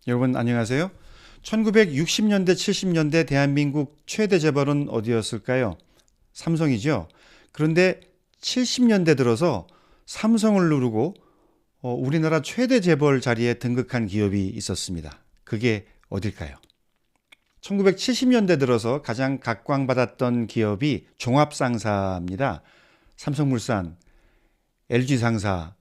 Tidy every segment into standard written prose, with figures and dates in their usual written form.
여러분 안녕하세요. 1960년대, 70년대 대한민국 최대 재벌은 어디였을까요? 삼성이죠. 그런데 70년대 들어서 삼성을 누르고 우리나라 최대 재벌 자리에 등극한 기업이 있었습니다. 그게 어딜까요? 1970년대 들어서 가장 각광받았던 기업이 종합상사입니다. 삼성물산, LG상사,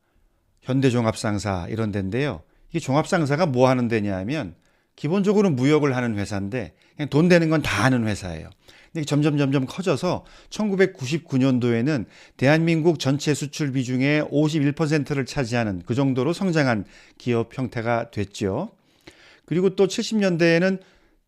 현대종합상사 이런 데인데요. 이게 종합상사가 뭐 하는 데냐 하면 기본적으로 무역을 하는 회사인데 그냥 돈 되는 건 다 하는 회사예요. 근데 점점 커져서 1999년도에는 대한민국 전체 수출 비중의 51%를 차지하는 그 정도로 성장한 기업 형태가 됐죠. 그리고 또 70년대에는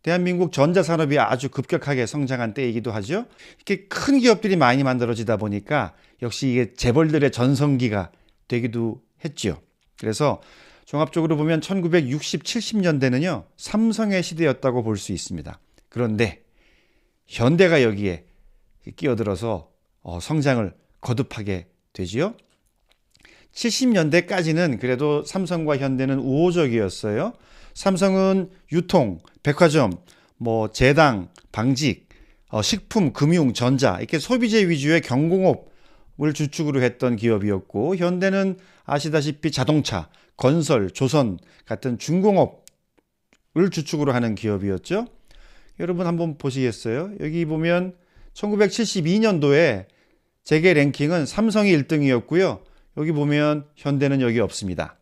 대한민국 전자산업이 아주 급격하게 성장한 때이기도 하죠. 이렇게 큰 기업들이 많이 만들어지다 보니까 역시 이게 재벌들의 전성기가 되기도 했죠. 그래서 종합적으로 보면 1960, 70년대는요, 삼성의 시대였다고 볼 수 있습니다. 그런데 현대가 여기에 끼어들어서 성장을 거듭하게 되지요. 70년대까지는 그래도 삼성과 현대는 우호적이었어요. 삼성은 유통, 백화점, 제당, 방직, 식품, 금융, 전자 이렇게 소비재 위주의 경공업을 주축으로 했던 기업이었고 현대는 아시다시피 자동차, 건설, 조선 같은 중공업을 주축으로 하는 기업이었죠. 여러분 한번 보시겠어요? 여기 보면 1972년도에 재계 랭킹은 삼성이 1등이었고요. 여기 보면 현대는 여기 없습니다.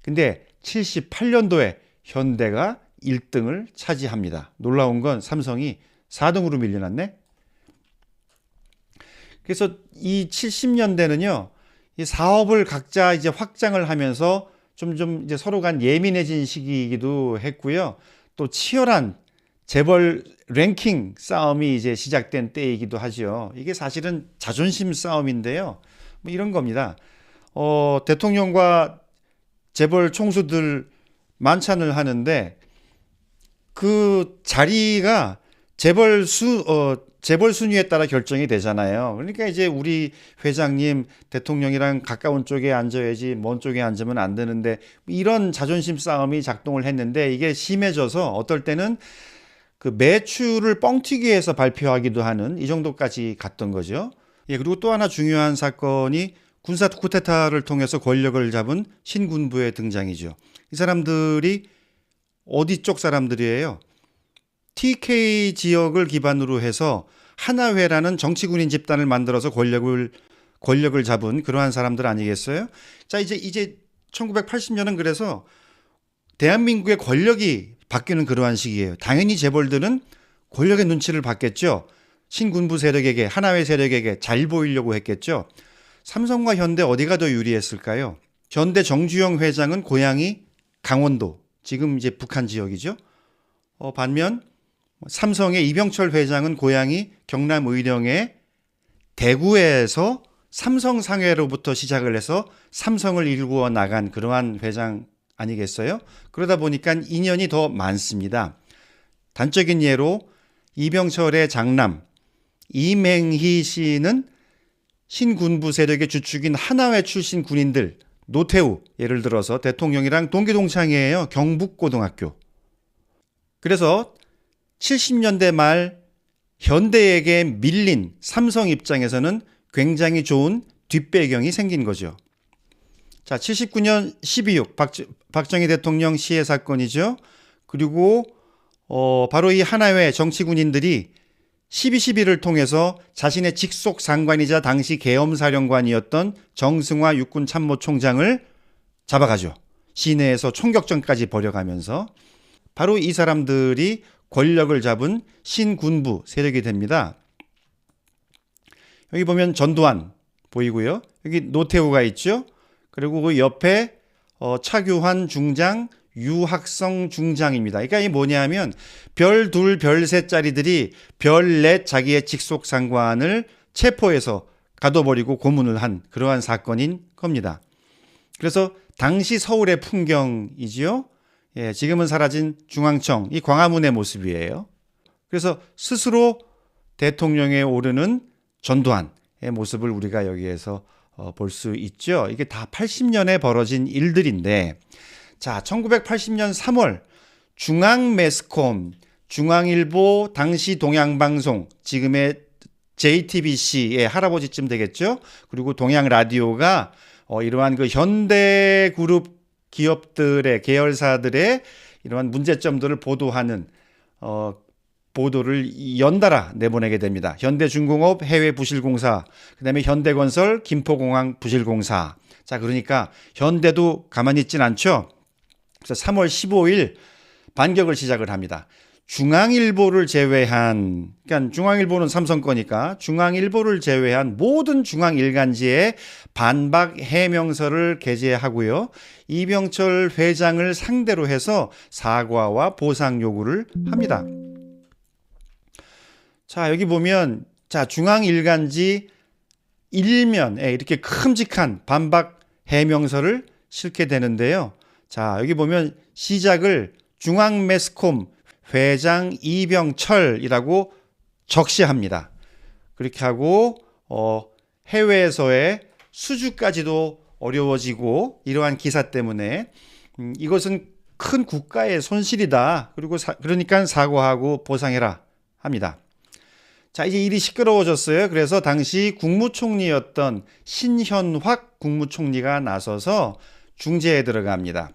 근데 78년도에 현대가 1등을 차지합니다. 놀라운 건 삼성이 4등으로 밀려났네. 그래서 이 70년대는요, 이 사업을 각자 이제 확장을 하면서 좀 이제 서로 간 예민해진 시기이기도 했고요. 또 치열한 재벌 랭킹 싸움이 이제 시작된 때이기도 하죠. 이게 사실은 자존심 싸움인데요. 이런 겁니다. 대통령과 재벌 총수들 만찬을 하는데 그 자리가 재벌 순위에 따라 결정이 되잖아요. 그러니까 이제 우리 회장님 대통령이랑 가까운 쪽에 앉아야지 먼 쪽에 앉으면 안 되는데 이런 자존심 싸움이 작동을 했는데 이게 심해져서 어떨 때는 그 매출을 뻥튀기 해서 발표하기도 하는 이 정도까지 갔던 거죠. 예, 그리고 또 하나 중요한 사건이 군사 쿠데타를 통해서 권력을 잡은 신군부의 등장이죠. 이 사람들이 어디 쪽 사람들이에요? TK 지역을 기반으로 해서 하나회라는 정치군인 집단을 만들어서 권력을 잡은 그러한 사람들 아니겠어요? 자, 이제 1980년은 그래서 대한민국의 권력이 바뀌는 그러한 시기예요. 당연히 재벌들은 권력의 눈치를 봤겠죠. 신군부 세력에게, 하나회 세력에게 잘 보이려고 했겠죠. 삼성과 현대 어디가 더 유리했을까요? 현대 정주영 회장은 고향이 강원도, 지금 이제 북한 지역이죠. 반면 삼성의 이병철 회장은 고향이 경남 의령의 대구에서 삼성 상회로부터 시작을 해서 삼성을 일구어 나간 그러한 회장 아니겠어요? 그러다 보니까 인연이 더 많습니다. 단적인 예로 이병철의 장남 이맹희 씨는 신군부 세력의 주축인 하나회 출신 군인들 노태우 예를 들어서 대통령이랑 동기동창이에요. 경북고등학교. 그래서 70년대 말 현대에게 밀린 삼성 입장에서는 굉장히 좋은 뒷배경이 생긴 거죠. 자, 79년 12.6 박정희 대통령 시해 사건이죠. 그리고 바로 이 하나회 정치군인들이 12.12를 통해서 자신의 직속 상관이자 당시 계엄사령관이었던 정승화 육군참모총장을 잡아가죠. 시내에서 총격전까지 벌여가면서 바로 이 사람들이 권력을 잡은 신군부 세력이 됩니다. 여기 보면 전두환 보이고요. 여기 노태우가 있죠. 그리고 그 옆에 차규환 중장, 유학성 중장입니다. 그러니까 이게 뭐냐면 별 둘, 별 셋짜리들이 별 넷 자기의 직속 상관을 체포해서 가둬버리고 고문을 한 그러한 사건인 겁니다. 그래서 당시 서울의 풍경이지요. 예, 지금은 사라진 중앙청, 이 광화문의 모습이에요. 그래서 스스로 대통령에 오르는 전두환의 모습을 우리가 여기에서 볼 수 있죠. 이게 다 80년에 벌어진 일들인데, 자, 1980년 3월 중앙매스컴, 중앙일보, 당시 동양방송, 지금의 JTBC의 할아버지쯤 되겠죠. 그리고 동양라디오가 이러한 그 현대그룹 기업들의 계열사들의 이러한 문제점들을 보도하는 보도를 연달아 내보내게 됩니다. 현대중공업 해외부실공사, 그다음에 현대건설 김포공항 부실공사. 자, 그러니까 현대도 가만히 있진 않죠. 그래서 3월 15일 반격을 시작을 합니다. 중앙일보를 제외한, 그러니까 중앙일보는 삼성 거니까 중앙일보를 제외한 모든 중앙일간지에 반박 해명서를 게재하고요. 이병철 회장을 상대로 해서 사과와 보상 요구를 합니다. 자, 여기 보면 중앙일간지 일면에 이렇게 큼직한 반박 해명서를 실게 되는데요. 자, 여기 보면 시작을 중앙매스컴 회장 이병철이라고 적시합니다. 그렇게 하고 해외에서의 수주까지도 어려워지고 이러한 기사 때문에 이것은 큰 국가의 손실이다. 그리고 그러니까 사과하고 보상해라 합니다. 자, 이제 일이 시끄러워졌어요. 그래서 당시 국무총리였던 신현확 국무총리가 나서서 중재에 들어갑니다.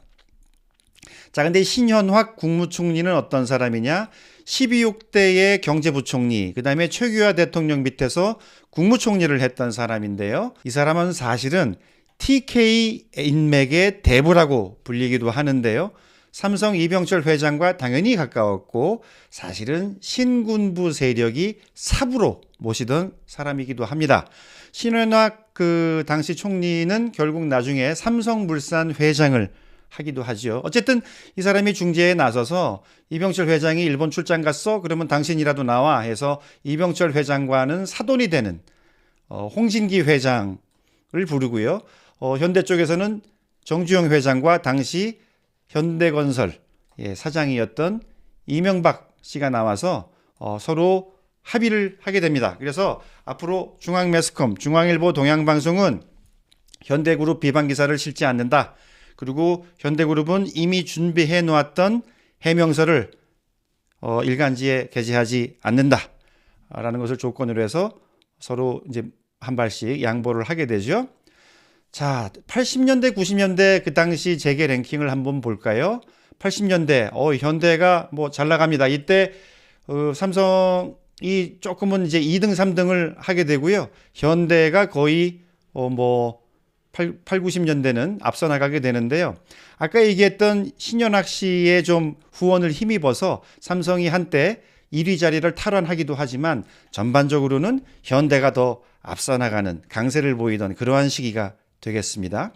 자, 근데 신현확 국무총리는 어떤 사람이냐? 12.6대의 경제부총리, 그 다음에 최규하 대통령 밑에서 국무총리를 했던 사람인데요. 이 사람은 사실은 TK 인맥의 대부라고 불리기도 하는데요. 삼성 이병철 회장과 당연히 가까웠고 사실은 신군부 세력이 사부로 모시던 사람이기도 합니다. 신현확 그 당시 총리는 결국 나중에 삼성물산 회장을 하기도 하죠. 어쨌든 이 사람이 중재에 나서서 이병철 회장이 일본 출장 갔어? 그러면 당신이라도 나와 해서 이병철 회장과는 사돈이 되는 홍진기 회장을 부르고요. 현대 쪽에서는 정주영 회장과 당시 현대건설 사장이었던 이명박 씨가 나와서 서로 합의를 하게 됩니다. 그래서 앞으로 중앙매스컴, 중앙일보, 동양방송은 현대그룹 비판 기사를 실지 않는다. 그리고 현대그룹은 이미 준비해 놓았던 해명서를 일간지에 게재하지 않는다라는 것을 조건으로 해서 서로 이제 한 발씩 양보를 하게 되죠. 자, 80년대, 90년대 그 당시 재계 랭킹을 한번 볼까요? 80년대, 현대가 뭐 잘 나갑니다. 이때 삼성이 조금은 이제 2등, 3등을 하게 되고요. 현대가 거의 90년대는 앞서 나가게 되는데요. 아까 얘기했던 신현확 씨의 좀 후원을 힘입어서 삼성이 한때 1위 자리를 탈환하기도 하지만 전반적으로는 현대가 더 앞서 나가는 강세를 보이던 그러한 시기가 되겠습니다.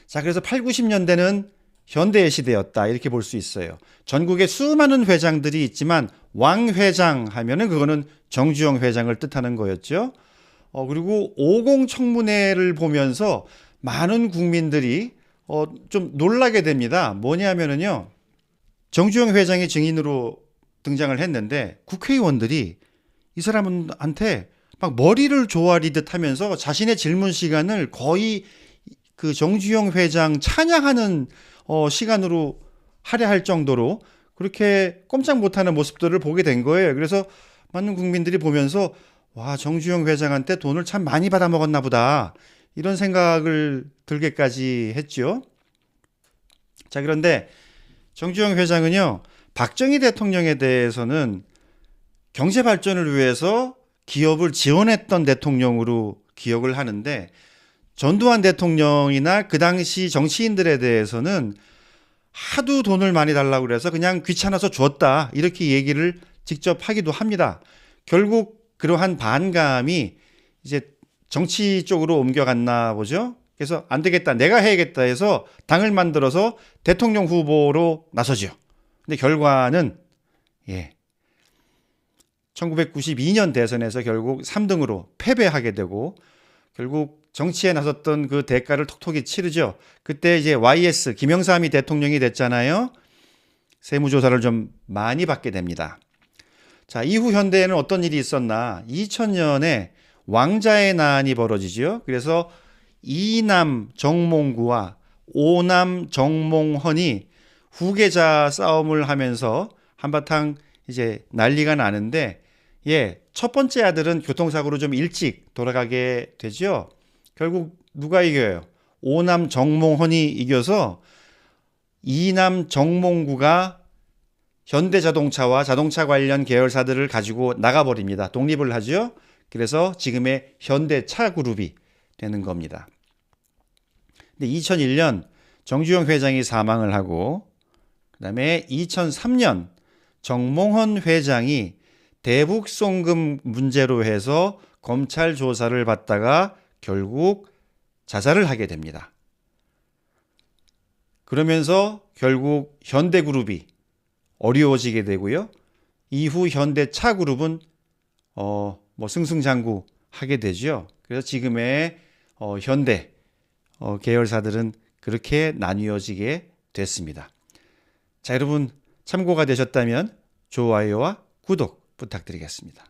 자, 그래서 8, 90년대는 현대의 시대였다 이렇게 볼 수 있어요. 전국에 수많은 회장들이 있지만 왕 회장 하면은 그거는 정주영 회장을 뜻하는 거였죠. 그리고 50 청문회를 보면서 많은 국민들이 좀 놀라게 됩니다. 뭐냐면은요, 정주영 회장이 증인으로 등장을 했는데 국회의원들이 이 사람한테 막 머리를 조아리듯 하면서 자신의 질문 시간을 거의 그 정주영 회장 찬양하는 시간으로 할애할 정도로 그렇게 꼼짝 못하는 모습들을 보게 된 거예요. 그래서 많은 국민들이 보면서 와, 정주영 회장한테 돈을 참 많이 받아 먹었나 보다 이런 생각을 들게까지 했죠. 자, 그런데 정주영 회장은요, 박정희 대통령에 대해서는 경제 발전을 위해서 기업을 지원했던 대통령으로 기억을 하는데 전두환 대통령이나 그 당시 정치인들에 대해서는 하도 돈을 많이 달라고 그래서 그냥 귀찮아서 줬다 이렇게 얘기를 직접 하기도 합니다. 결국 그러한 반감이 이제 정치 쪽으로 옮겨갔나 보죠. 그래서 안 되겠다, 내가 해야겠다 해서 당을 만들어서 대통령 후보로 나서죠. 근데 결과는 1992년 대선에서 결국 3등으로 패배하게 되고 결국 정치에 나섰던 그 대가를 톡톡히 치르죠. 그때 이제 YS 김영삼이 대통령이 됐잖아요. 세무조사를 좀 많이 받게 됩니다. 자, 이후 현대에는 어떤 일이 있었나? 2000년에 왕자의 난이 벌어지죠. 그래서 이남 정몽구와 오남 정몽헌이 후계자 싸움을 하면서 한바탕 이제 난리가 나는데, 첫 번째 아들은 교통사고로 좀 일찍 돌아가게 되죠. 결국 누가 이겨요? 오남 정몽헌이 이겨서 이남 정몽구가 현대자동차와 자동차 관련 계열사들을 가지고 나가버립니다. 독립을 하죠. 그래서 지금의 현대차 그룹이 되는 겁니다. 근데 2001년 정주영 회장이 사망을 하고, 그 다음에 2003년 정몽헌 회장이 대북 송금 문제로 해서 검찰 조사를 받다가 결국 자살을 하게 됩니다. 그러면서 결국 현대그룹이 어려워지게 되고요. 이후 현대차그룹은 승승장구하게 되죠. 그래서 지금의 현대 계열사들은 그렇게 나뉘어지게 됐습니다. 자, 여러분 참고가 되셨다면 좋아요와 구독 부탁드리겠습니다.